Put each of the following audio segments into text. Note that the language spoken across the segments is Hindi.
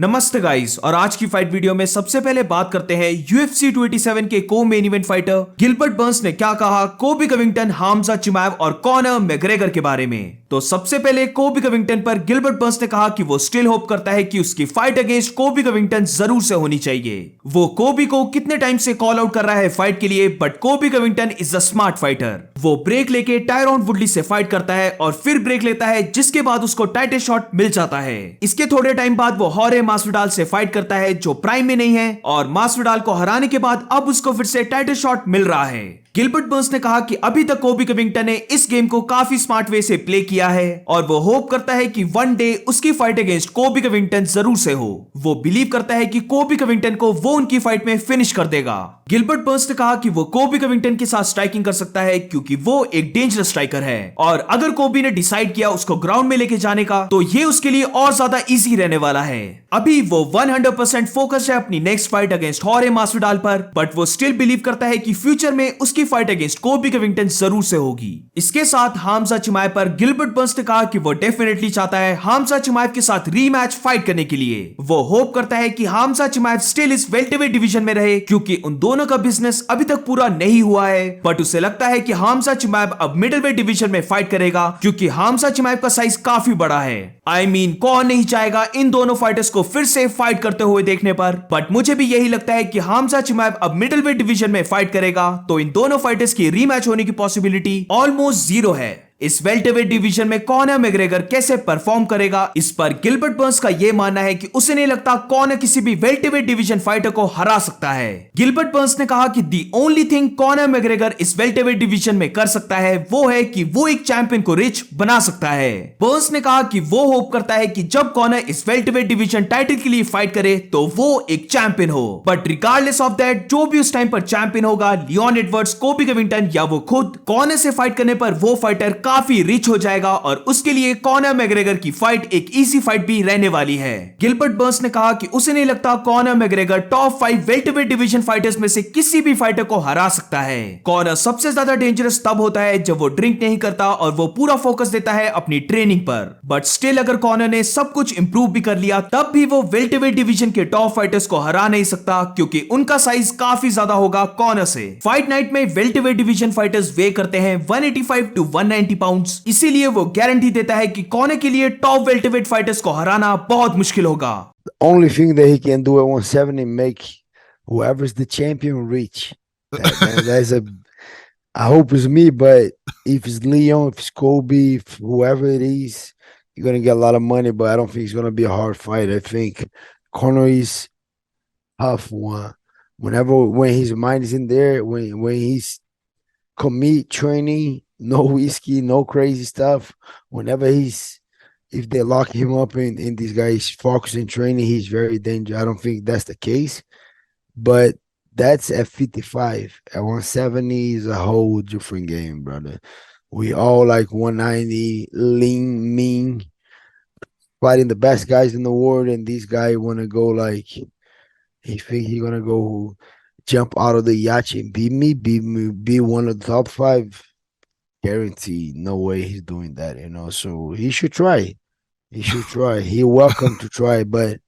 नमस्ते गाइस, और आज की फाइट वीडियो में सबसे पहले बात करते हैं UFC 287 के को main event fighter Gilbert Burns ने क्या कहा कोबी कविंगटन, हामजा चिमाएव और कॉनर मैग्रेगर के बारे में। तो सबसे पहले कोबी कविंगटन पर गिलबर्ट बर्न्स ने कहा कि वो स्टिल होप करता है कि उसकी फाइट अगेंस्ट कोबी कविंगटन जरूर से होनी चाहिए। वो कोबी को कितने टाइम से कॉल आउट कर रहा है फाइट के लिए, बट कोबी Covington is a smart fighter. वो ब्रेक लेके टायरॉन वुडली से फाइट करता है और फिर ब्रेक लेता है, जिसके बाद उसको टाइटल शॉट मिल जाता है। इसके थोड़े टाइम बाद वो हॉरे मास्विडाल से फाइट करता है जो प्राइम में नहीं है, और मास्विडाल को हराने के बाद अब उसको फिर से टाइटल शॉट मिल रहा है। गिलबर्ट बर्न्स ने कहा कि अभी तक कोबी कविंगटन ने इस गेम को काफी स्मार्ट वे से प्ले किया है और वो होप करता है कि वन डे उसकी फाइट अगेंस्ट कोबी कविंगटन जरूर से हो। वो बिलीव करता है कि कोबी कविंगटन को वो उनकी फाइट में फिनिश कर देगा। गिलबर्ट बर्न्स ने कहा कि वो कोबी कविंगटन के साथ स्ट्राइकिंग कर सकता है क्योंकि वो एक डेंजरस स्ट्राइकर है, और अगर कोबी ने डिसाइड किया उसको ग्राउंड में लेके जाने का तो ये उसके लिए और ज्यादा इजी रहने वाला है। अभी वो 100% फोकस है अपनी नेक्स्ट फाइट अगेंस्ट हॉरे मास्विडाल पर, बट वो स्टिल बिलीव करता है कि फ्यूचर में उसकी फाइट अगेंस्ट कोबी कविंगटन जरूर से होगी। इसके साथ हामजा चिमाएव पर गिलबर्ट बर्न्स ने कहा कि वो डेफिनेटली चाहता है हामजा चिमाएव के साथ रीमैच फाइट करने के लिए। वो होप करता है कि हामजा चिमाएव स्टिल इस वेल्टरवेट डिवीजन में रहे क्योंकि उन दोनों का बिजनेस अभी तक पूरा नहीं हुआ है, बट उसे लगता है कि हामजा चिमाएव अब मिडलवेट डिवीजन में फाइट करेगा क्योंकि हामजा चिमाएव का साइज काफी बड़ा है। आई मीन कौन नहीं चाहेगा इन दोनों फाइटर्स को फिर से फाइट करते हुए देखने पर, बट मुझे भी यही लगता है कि हामजा चिमाएव अब मिडलवेट डिवीजन में फाइट करेगा, तो इन दोनों फाइटर्स की रीमैच होने की पॉसिबिलिटी ऑलमोस्ट जीरो है। इस वेल्टरवेट डिवीजन में कॉनर मैग्रेगर कैसे परफॉर्म करेगा, इस पर गिलबर्ट बर्न्स का यह मानना है कि उसे नहीं लगता कॉनर किसी भी वेल्टरवेट डिवीजन फाइटर को हरा सकता है। गिलबर्ट बर्न्स ने कहा कि the only thing Conor McGregor इस वेल्टरवेट डिवीजन में कर सकता है वो है कि वो एक चैंपियन को रिच बना सकता है। बर्न्स ने कहा कि वो होप करता है कि जब कॉनर इस वेल्टरवेट डिवीजन टाइटल के लिए फाइट करे तो वो एक चैंपियन हो, बट रिगार्डलेस ऑफ दैट जो भी उस टाइम पर चैंपियन होगा, लियोन एडवर्ड्स, कोबी कविंगटन या वो खुद, कॉनर से फाइट करने पर वो फाइटर काफी रिच हो जाएगा और उसके लिए कॉनर मैग्रेगर की फाइट एक इजी फाइट भी रहने वाली है। गिलबर्ट बर्न्स ने कहा कि उसे नहीं लगता Conor McGregor top 5 welterweight division fighters में से किसी भी फाइटर को हरा सकता है। कॉनर सबसे ज्यादा डेंजरस तब होता है जब वो ड्रिंक नहीं करता और वो पूरा फोकस देता है अपनी ट्रेनिंग पर, बट स्टिल अगर कॉनर ने सब कुछ इंप्रूव भी कर लिया तब भी वो वेल्टरवेट डिवीजन के टॉप फाइटर्स को हरा नहीं सकता क्योंकि उनका साइज काफी ज्यादा होगा कॉनर से। फाइट नाइट में वेल्टरवेट डिवीजन फाइटर्स वे करते हैं 185 टू 190 पाउंड्स, इसीलिए वो गारंटी देता है कि कॉनर के लिए टॉप वेल्टरवेट फाइटर्स को हराना बहुत मुश्किल होगा। The only thing that he can do at 170 make whoever's the champion reach. That's a. I hope it's me, but if it's Leon, if it's Kobe, if whoever it is, you're gonna get a lot of money. But I don't think it's gonna be a hard fight. I think Conor is tough one. When his mind is in there, when he's commit training, no whiskey, no crazy stuff. If they lock him up and this guy is focusing training, he's very dangerous. I don't think that's the case, but that's at 55. At 170 is a whole different game, brother. We all like 190, lean, mean, fighting the best guys in the world, and this guy want to go like he think he's gonna go jump out of the yacht and beat me, be one of the top 5. Guaranteed, no way he's doing that, so he should try. He's welcome to try, but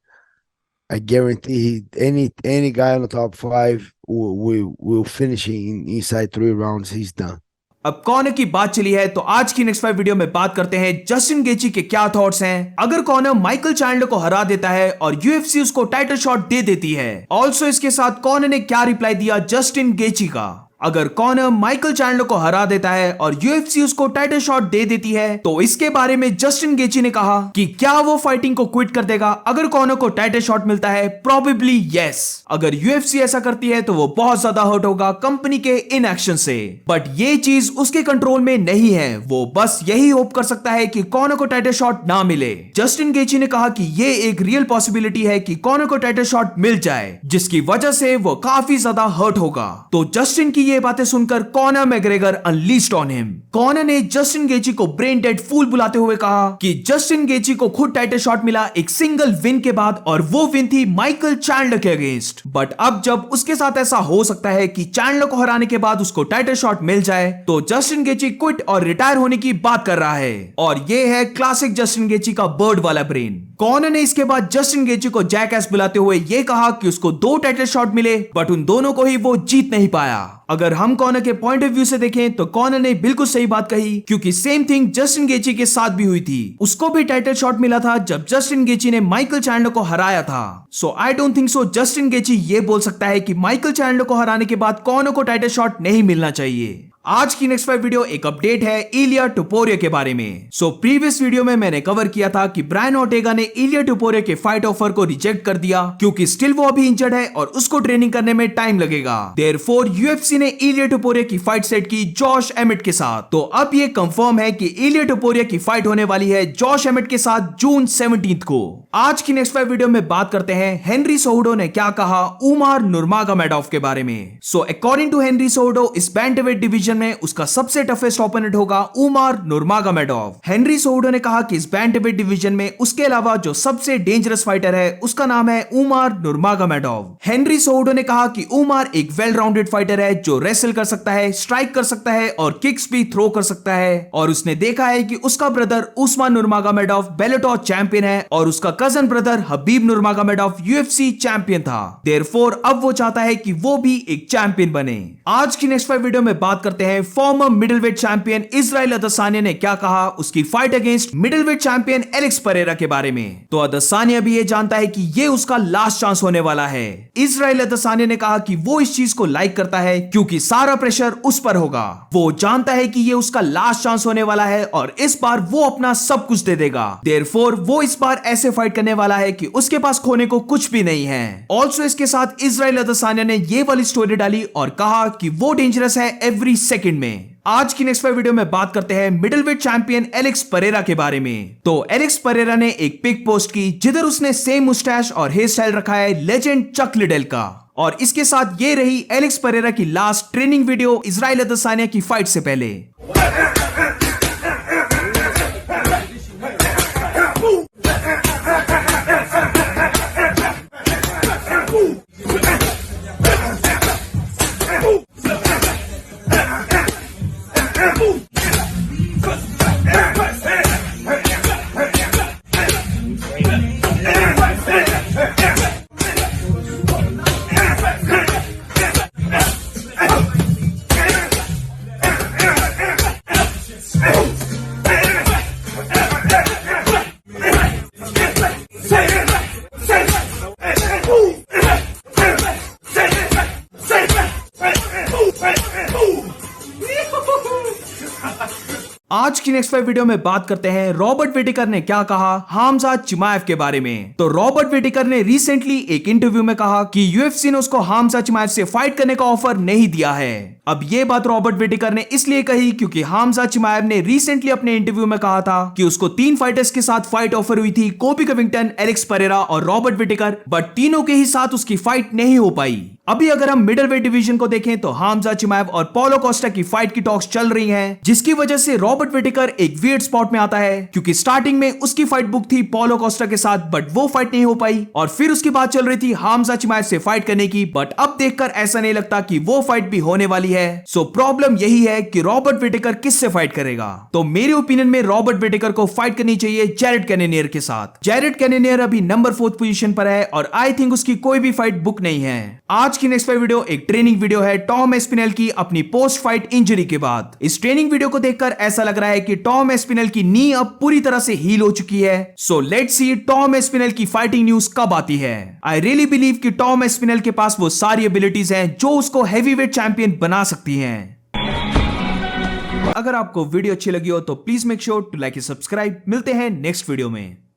I guarantee any guy on the top 5 will finish inside 3 rounds. He's done. अब कॉनर की बात चली है तो आज की नेक्स्ट फाइट वीडियो में बात करते हैं जस्टिन गेची के क्या थॉट्स हैं अगर कॉनर माइकल चांडलर को हरा देता है और यूएफसी उसको टाइटल शॉट दे देती है। ऑल्सो इसके साथ कॉनर ने क्या रिप्लाई दिया जस्टिन गेची का। अगर कॉनर माइकल चांडलर को हरा देता है और यूएफसी उसको टाइटल शॉट दे देती है तो इसके बारे में जस्टिन गेची ने कहा कि क्या वो फाइटिंग को क्विट कर देगा अगर कॉनर को टाइटल शॉट मिलता है। Probably yes. अगर यूएफसी ऐसा करती है तो वो बहुत ज्यादा हर्ट होगा कंपनी के इनएक्शन से, बट ये चीज उसके कंट्रोल में नहीं है। वो बस यही होप कर सकता है कि कॉनर को टाइटल शॉट ना मिले। जस्टिन गेची ने कहा कि ये एक रियल पॉसिबिलिटी है कि कॉनर को टाइटल शॉट मिल जाए जिसकी वजह से वो काफी ज्यादा हर्ट होगा। तो जस्टिन की ये बातें सुनकर Conor McGregor unleashed on him. Conor ने जस्टिन गेची को ब्रेन डेड फूल बुलाते हुए कहा कि जस्टिन गेची को खुद टाइटल शॉट मिला एक सिंगल विन के बाद, और वो विन थी माइकल चैंडलर के अगेंस्ट। बट अब जब उसके साथ ऐसा हो सकता है कि चैंडलर को हराने के बाद उसको टाइटल शॉट मिल जाए, तो जस्टिन गेची क्विट और रिटायर होने की बात कर रहा है। और ये है क्लासिक जस्टिन गेची का बर्ड वाला ब्रेन। कॉनर ने इसके बाद जस्टिन गेची को जैकएस बुलाते हुए ये कहा कि उसको 2 टाइटल शॉट मिले, बट उन दोनों को ही वो जीत नहीं पाया। अगर हम कॉनर के पॉइंट ऑफ व्यू से देखें तो कॉनर ने बिल्कुल सही बात कही, क्योंकि सेम थिंग जस्टिन गेची के साथ भी हुई थी। उसको भी टाइटल शॉट मिला था जब जस्टिन गेची ने माइकल चैंडलर को हराया था। So I don't think so Justin Gaethje ये बोल सकता है कि माइकल चैंडलर को हराने के बाद कॉनर को टाइटल शॉट नहीं मिलना चाहिए। आज की नेक्स्ट 5 वीडियो एक अपडेट है इलिया टुपोरिया के बारे में। सो प्रीवियस वीडियो में मैंने कवर किया था कि ब्रायन ओर्टेगा ने इलिया टुपोरिया के फाइट ऑफर को रिजेक्ट कर दिया, क्योंकि स्टिल वो अभी इंजर्ड है और उसको ट्रेनिंग करने में टाइम लगेगा। देयरफॉर यूएफसी ने इलिया टुपोरिया की फाइट सेट की जॉश एमिट के साथ। तो अब ये कंफर्म है कि इलिया टुपोरिया की फाइट होने वाली है जॉश एमिट के साथ जून 17 को। आज की नेक्स्ट 5 वीडियो में बात करते हैं हेनरी सोहुडो ने क्या कहा उमर नुरमागोमेडोव के बारे में। सो अकॉर्डिंग टू हेनरी सोहुडो, इस बैंटवेट डिवीजन में उसका सबसे टफेस्ट ओपोनेंट होगा उमर नुरमागोमेडोव। हेनरी सोहुडो ने कहा कि इस बैंटवेट डिवीजन में उसके अलावा जो सबसे डेंजरस फाइटर है उसका नाम है उमर नुरमागोमेडोव। हेनरी सोहुडो ने कहा कि उमर एक वेल राउंडेड फाइटर है जो रेसल कर सकता है, स्ट्राइक कर सकता है और किक्स भी थ्रो कर सकता है। और उसने देखा है कि उसका ब्रदर उस्मान नुरमागोमेडोव बेलाटर चैंपियन है और उसका कजन ब्रदर हबीब नुरमागोमेडोव यूएफसी चैंपियन था। देयरफॉर अब वो चाहता है कि वो भी एक चैंपियन बने। आज की नेक्स्ट 5 वीडियो में बात करते हैं फॉर्मर मिडिलवेट चैंपियन इजराइल अदसानिया ने क्या कहा उसकी fight against middleweight champion Alex Pereira के बारे में। तो अदसानिया भी ये जानता है कि ये उसका लास्ट चांस होने वाला है। इजराइल अदसानिया ने कहा कि वो इस चीज को लाइक करता है क्योंकि सारा प्रेशर उस पर होगा। वो जानता है कि ये उसका लास्ट चांस होने वाला है और इस बार वो अपना सब कुछ दे देगा। देयरफॉर वो इस बार ऐसे फाइट करने वाला है कि उसके पास खोने को कुछ भी नहीं है। ऑल्सो इसके साथ इजराइल अदसानिया ने ये वाली स्टोरी डाली और कहा कि वो डेंजरस है एवरी सेकंड में। आज की नेक्स्ट 5 वीडियो में बात करते हैं मिडिलवेट चैंपियन एलेक्स परेरा के बारे में। तो एलेक्स परेरा ने एक पिक पोस्ट की जिधर उसने सेम मुस्टैच और हेयर स्टाइल रखा है लेजेंड चक लिडेल का। और इसके साथ ये रही एलेक्स परेरा की लास्ट ट्रेनिंग वीडियो इजराइल अदसानिया की फाइट से पहले। आज की नेक्स्ट 5 वीडियो में बात करते हैं रॉबर्ट विटेकर ने क्या कहा हामजा चिमाएव के बारे में। तो रॉबर्ट विटेकर ने रिसेंटली एक इंटरव्यू में कहा कि यूएफसी ने उसको हामजा चिमाएव से फाइट करने का ऑफर नहीं दिया है। अब ये बात रॉबर्ट विटेकर ने इसलिए कही क्योंकि हामजा चिमाएव ने रिसेंटली अपने इंटरव्यू में कहा था कि उसको 3 फाइटर्स के साथ फाइट ऑफर हुई थी, कोबी कविंगटन, एलेक्स परेरा और रॉबर्ट विटेकर, बट तीनों के ही साथ उसकी फाइट नहीं हो पाई। अभी अगर हम मिडलवेट डिवीजन को देखें तो हामजा चिमाएव और पॉलो कोस्टा की फाइट की टॉक्स चल रही हैं, जिसकी वजह से रॉबर्ट विटेकर एक वियर्ड स्पॉट में आता है क्योंकि स्टार्टिंग में उसकी फाइट बुक थी पॉलो कोस्टा के साथ, बट वो फाइट नहीं हो पाई और फिर उसकी बात चल रही थी हामजा चिमाएव से फाइट करने की, बट अब देखकर ऐसा नहीं लगता कि वो फाइट भी होने वाली है। सो प्रॉब्लम यही है कि रॉबर्ट विटेकर किससे फाइट करेगा। तो मेरे ओपिनियन में रॉबर्ट विटेकर को फाइट करनी चाहिए जैरेड कैनेनियर के साथ। जैरेड कैनेनियर अभी नंबर 4 पोजीशन पर है और आई थिंक उसकी कोई भी फाइट बुक नहीं है। आज की नेक्स्ट वीडियो एक ट्रेनिंग वीडियो है टॉम एस्पिनेल की अपनी पोस्ट फाइट इंजरी के बाद। इस ट्रेनिंग वीडियो को देखकर ऐसा लग रहा है कि टॉम एस्पिनेल की नी अब पूरी तरह से हील हो चुकी है। सो लेट्स सी टॉम एस्पिनेल की फाइटिंग न्यूज कब आती है। आई रियली बिलीव कि टॉम एस्पिनेल के पास वो सारी एबिलिटीज हैं जो उसको हैवीवेट चैंपियन बना सकती हैं। अगर आपको वीडियो अच्छी लगी हो तो please make sure to like and subscribe. मिलते हैं नेक्स्ट वीडियो में।